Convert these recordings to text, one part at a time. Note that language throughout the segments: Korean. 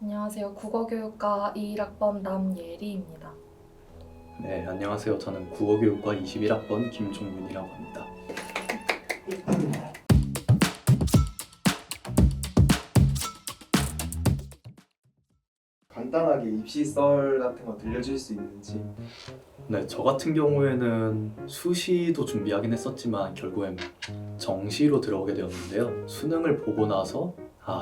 안녕하세요. 국어교육과 21학번 남예리입니다. 네, 안녕하세요. 저는 국어교육과 21학번 김종윤이라고 합니다. 간단하게 입시 썰 같은 거 들려줄 수 있는지. 네, 저 같은 경우에는 수시도 준비하긴 했었지만 결국엔 정시로 들어오게 되었는데요. 수능을 보고 나서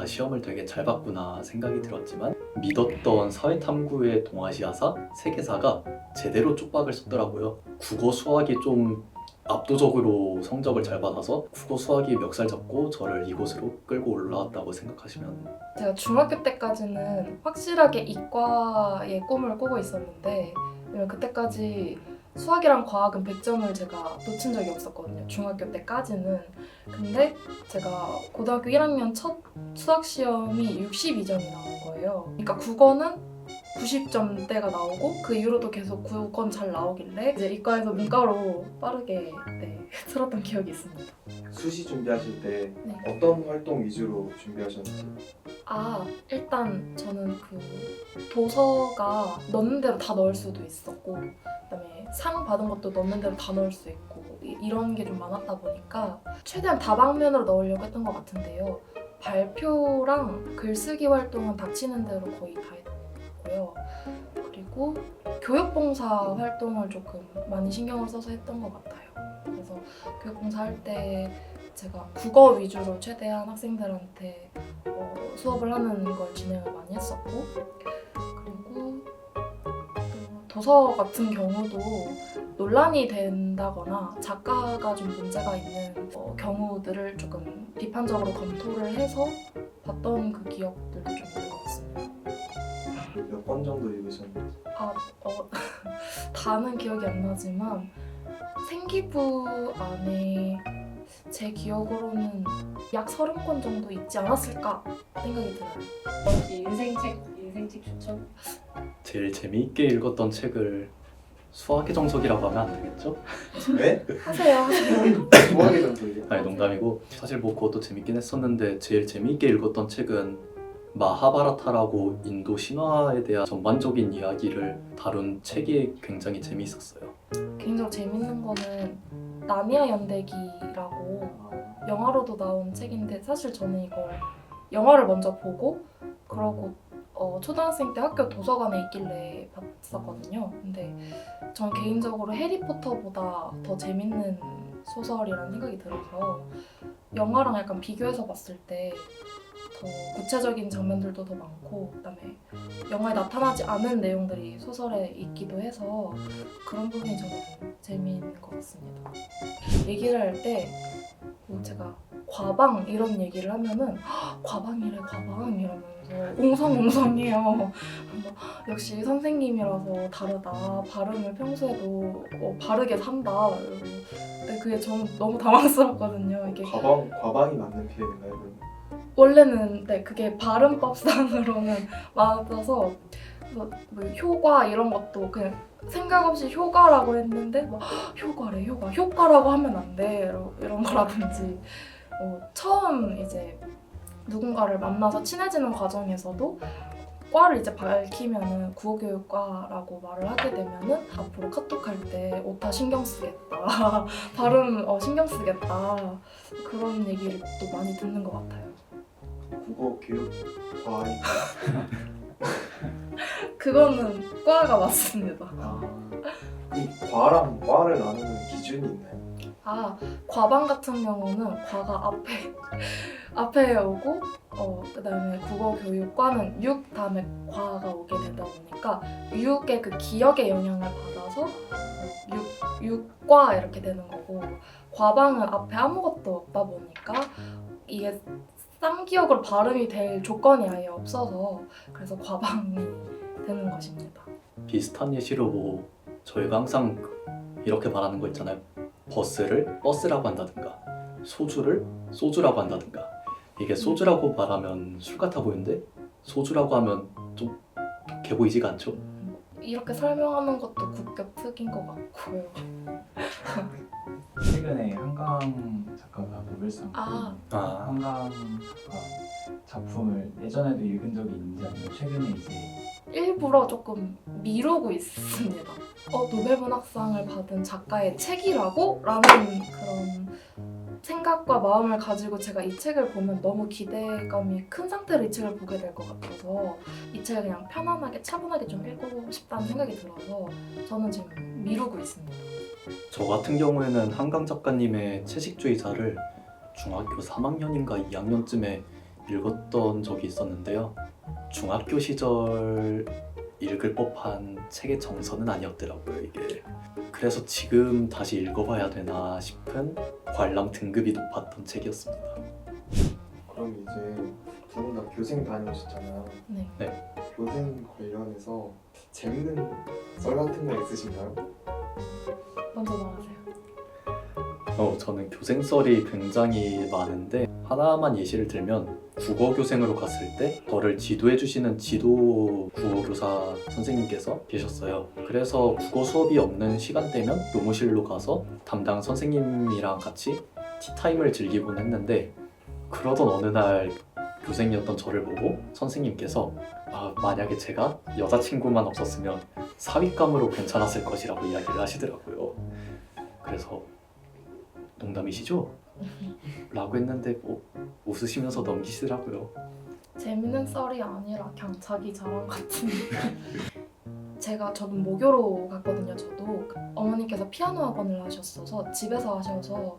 시험을 되게 잘 봤구나 생각이 들었지만 믿었던 사회탐구의 동아시아사, 세계사가 제대로 쪽박을 썼더라고요. 국어, 수학이 좀 압도적으로 성적을 잘 받아서 국어, 수학이 멱살 잡고 저를 이곳으로 끌고 올라왔다고 생각하시면 제가 중학교 때까지는 확실하게 이과의 꿈을 꾸고 있었는데 왜냐면 그때까지 수학이랑 과학은 100점을 제가 놓친 적이 없었거든요. 중학교 때까지는. 근데 제가 고등학교 1학년 첫 수학 시험이 62점이 나온 거예요. 그러니까 국어는 90점대가 나오고 그 이후로도 계속 국어는 잘 나오길래 이제 이과에서 문과로 빠르게 틀었던 기억이 있습니다. 수시 준비하실 때 네. 어떤 활동 위주로 준비하셨는지. 일단 저는 그 도서가 넣는 대로 다 넣을 수도 있었고 그다음에 상 받은 것도 넣는 대로 다 넣을 수 있고 이런 게 좀 많았다 보니까 최대한 다방면으로 넣으려고 했던 것 같은데요. 발표랑 글쓰기 활동은 닥치는 대로 거의 다 했고요. 그리고 교육봉사 활동을 조금 많이 신경을 써서 했던 것 같아요. 그래서 교육봉사 할 때 제가 국어 위주로 최대한 학생들한테 수업을 하는 걸 진행을 많이 했었고 그리고 또 도서 같은 경우도 논란이 된다거나 작가가 좀 문제가 있는 경우들을 조금 비판적으로 검토를 해서 봤던 그 기억들도 좀 있는 것 같습니다. 몇 권 정도 읽으셨는지. 다는 기억이 안 나지만 생기부 안에 제 기억으로는 약 30권 정도 있지 않았을까 생각이 들어요. 혹시 인생책 추천? 제일 재미있게 읽었던 책을 수학의 정석이라고 하면 안 되겠죠? 네? 하세요. 수학의 정도예요? 아니 농담이고 사실 뭐 그것도 재밌긴 했었는데 제일 재미있게 읽었던 책은 마하바라타라고 인도 신화에 대한 전반적인 이야기를 다룬 책이 굉장히 재미있었어요. 개인적으로 재밌는 거는 나미야 연대기라고 영화로도 나온 책인데 사실 저는 이걸 영화를 먼저 보고 그러고 초등학생 때 학교 도서관에 있길래 봤었거든요. 근데 저는 개인적으로 해리포터보다 더 재밌는 소설이라는 생각이 들어서 영화랑 약간 비교해서 봤을 때 더 구체적인 장면들도 더 많고 그다음에 영화에 나타나지 않은 내용들이 소설에 있기도 해서 그런 부분이 저는 재미있는 것 같습니다. 얘기를 할 때 제가 과방 이런 얘기를 하면은 과방이래 과방 이러면서 웅성웅성해요. 역시 선생님이라서 다르다. 발음을 평소에도 바르게 산다. 이러고. 근데 그게 저는 너무 당황스럽거든요. 이게 과방이 맞는 표현인가요? 그러면? 원래는 그게 발음법상으로는 맞아서 뭐 효과 이런 것도 그냥 생각 없이 효과라고 했는데 효과래 효과라고 하면 안 돼 이런 거라든지 처음 이제 누군가를 만나서 친해지는 과정에서도 과를 이제 밝히면은 국어교육과라고 말을 하게 되면은 앞으로 카톡할 때 오타 신경 쓰겠다 발음 신경 쓰겠다 그런 얘기를 또 많이 듣는 것 같아요. 국어 교육과니까. 그거는 과가 맞습니다. 이 과랑 과를 나누는 기준이 있나요? 과방 같은 경우는 과가 앞에 오고 그다음에 국어교육과는 6 다음에 과가 오게 되다 보니까 6의 그 기억의 영향을 받아서 6과 이렇게 되는 거고 과방은 앞에 아무것도 없다 보니까 이게 쌍기역으로 발음이 될 조건이 아예 없어서 그래서 과방이 되는 것입니다. 비슷한 예시로 뭐 저희가 항상 이렇게 말하는 거 있잖아요. 버스를 버스라고 한다든가 소주를 소주라고 한다든가 이게 소주라고 말하면 술 같아 보이는데 소주라고 하면 좀 독해 보이지가 않죠? 이렇게 설명하는 것도 국격 특인 것 같고요. 최근에 한강 작가가 노벨상 아. 한강 작가 작품을 예전에도 읽은 적이 있는지 아니면 최근에 이제 일부러 조금 미루고 있습니다. 노벨문학상을 받은 작가의 책이라고? 라는 그런 생각과 마음을 가지고 제가 이 책을 보면 너무 기대감이 큰 상태로 이 책을 보게 될 것 같아서 이 책을 그냥 편안하게 차분하게 좀 읽고 싶다는 생각이 들어서 저는 지금 미루고 있습니다. 저 같은 경우에는 한강 작가님의 채식주의자를 중학교 3학년인가 2학년쯤에 읽었던 적이 있었는데요. 중학교 시절 읽을 법한 책의 정서는 아니었더라고요, 이게. 그래서 지금 다시 읽어봐야 되나 싶은 관람 등급이 높았던 책이었습니다. 그럼 이제 두 분 다 교생 다녀오셨잖아요. 네. 교생 관련해서 재밌는 썰 같은 거 있으신가요? 먼저 말하세요. 저는 교생썰이 굉장히 많은데 하나만 예시를 들면 국어 교생으로 갔을 때 저를 지도해 주시는 지도 국어교사 선생님께서 계셨어요. 그래서 국어 수업이 없는 시간대면 교무실로 가서 담당 선생님이랑 같이 티타임을 즐기곤 했는데 그러던 어느 날 교생이었던 저를 보고 선생님께서 만약에 제가 여자친구만 없었으면 사윗감으로 괜찮았을 것이라고 이야기를 하시더라고요. 그래서 농담이시죠? 라고 했는데 웃으시면서 넘기시더라고요. 재밌는 썰이 아니라 그냥 자기 자랑 같은 저는 모교로 갔거든요. 저도 어머니께서 피아노 학원을 하셨어서 집에서 하셔서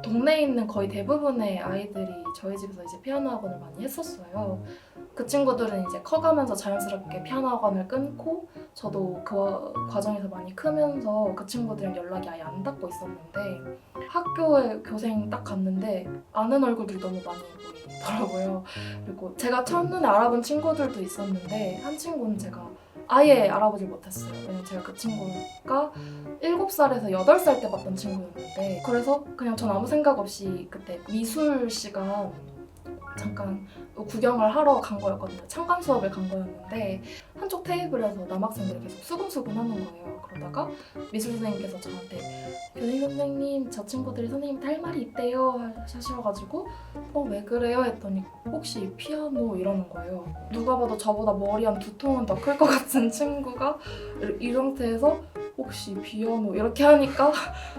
동네에 있는 거의 대부분의 아이들이 저희 집에서 이제 피아노 학원을 많이 했었어요. 그 친구들은 이제 커가면서 자연스럽게 피아노 학원을 끊고 저도 그 과정에서 많이 크면서 그 친구들이랑 연락이 아예 안 닿고 있었는데 학교에 교생 딱 갔는데 아는 얼굴들이 너무 많이 보이더라고요. 그리고 제가 첫눈에 알아본 친구들도 있었는데 한 친구는 제가 아예 알아보질 못했어요. 왜냐면 제가 그 친구가 7살에서 8살 때 봤던 친구였는데 그래서 그냥 전 아무 생각 없이 그때 미술 시간 잠깐 구경을 하러 간 거였거든요. 참관 수업을 간 거였는데 한쪽 테이블에서 남학생들이 계속 수근수근 하는 거예요. 그러다가 미술 선생님께서 저한테 교생 선생님 저 친구들이 선생님한테 할 말이 있대요 하셔가지고 왜 그래요? 했더니 혹시 피아노 이러는 거예요. 누가 봐도 저보다 머리 한 2통은 더 클 것 같은 친구가 이 상태에서 혹시 피아노 이렇게 하니까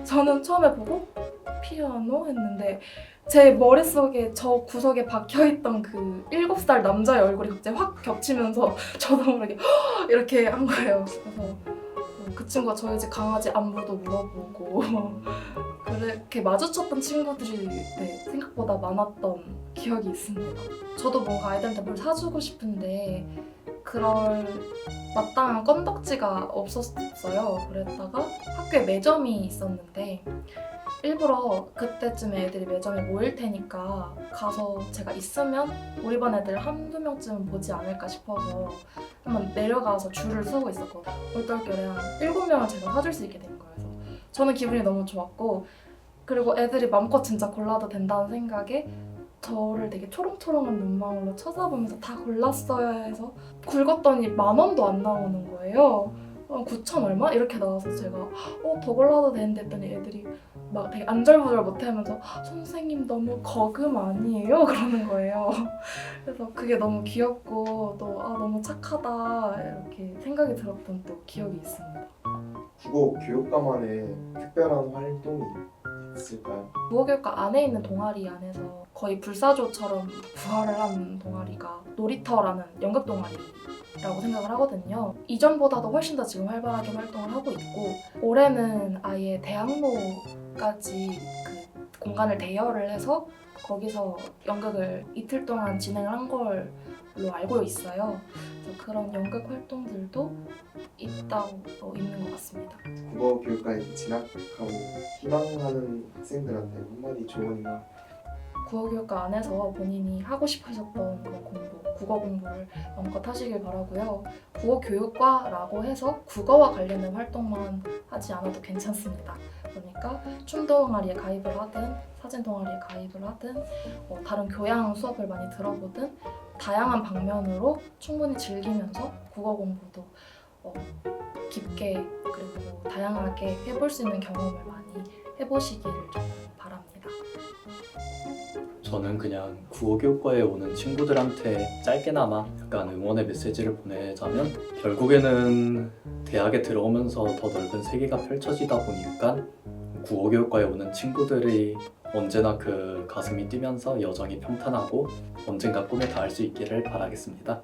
저는 처음에 보고 피아노? 했는데 제 머릿속에 저 구석에 박혀있던 그 7살 남자의 얼굴이 갑자기 확 겹치면서 저도 모르게 이렇게 한 거예요. 그래서 그 친구가 저희 집 강아지 안부도 물어보고 그렇게 마주쳤던 친구들이 생각보다 많았던 기억이 있습니다. 저도 뭔가 아이들한테 뭘 사주고 싶은데 그럴 마땅한 건덕지가 없었어요. 그랬다가 학교에 매점이 있었는데 일부러 그때쯤에 애들이 매점에 모일 테니까 가서 제가 있으면 우리 반 애들 한두 명쯤은 보지 않을까 싶어서 한번 내려가서 줄을 서고 있었거든요. 얼떨결에 한 7명을 제가 사줄 수 있게 된 거예요. 그래서 저는 기분이 너무 좋았고 그리고 애들이 마음껏 진짜 골라도 된다는 생각에 저를 되게 초롱초롱한 눈망울로 쳐다보면서 다 골랐어야 해서 굵었더니 10,000원도 안 나오는 거예요. 9,000 얼마? 이렇게 나와서 제가 더 골라도 되는데 했더니 애들이 막 되게 안절부절 못하면서 선생님 너무 거금 아니에요? 그러는 거예요. 그래서 그게 너무 귀엽고 또 너무 착하다 이렇게 생각이 들었던 또 기억이 있습니다. 국어 교육과만의 특별한 활동이 있을까요? 국어교육과 안에 있는 동아리 안에서 거의 불사조처럼 부활을 한 동아리가 놀이터라는 연극 동아리라고 생각을 하거든요. 이전보다도 훨씬 더 지금 활발하게 활동을 하고 있고 올해는 아예 대학로까지 그 공간을 대여를 해서 거기서 연극을 이틀 동안 진행을 한 걸로 알고 있어요. 그래서 그런 연극 활동들도 있는 것 같습니다. 국어 교육과에 진학하고 희망하는 학생들한테 한마디 조언이나 국어교육과 안에서 본인이 하고 싶으셨던 그런 공부, 국어 공부를 마음껏 하시길 바라고요. 국어교육과라고 해서 국어와 관련된 활동만 하지 않아도 괜찮습니다. 그러니까 춤 동아리에 가입을 하든 사진 동아리에 가입을 하든 다른 교양 수업을 많이 들어보든 다양한 방면으로 충분히 즐기면서 국어 공부도 깊게 그리고 다양하게 해볼 수 있는 경험을 많이 해보시기를 좀 바랍니다. 저는 그냥 국어교육과에 오는 친구들한테 짧게나마 약간 응원의 메시지를 보내자면 결국에는 대학에 들어오면서 더 넓은 세계가 펼쳐지다 보니까 국어교육과에 오는 친구들이 언제나 그 가슴이 뛰면서 여정이 평탄하고 언젠가 꿈에 닿을 수 있기를 바라겠습니다.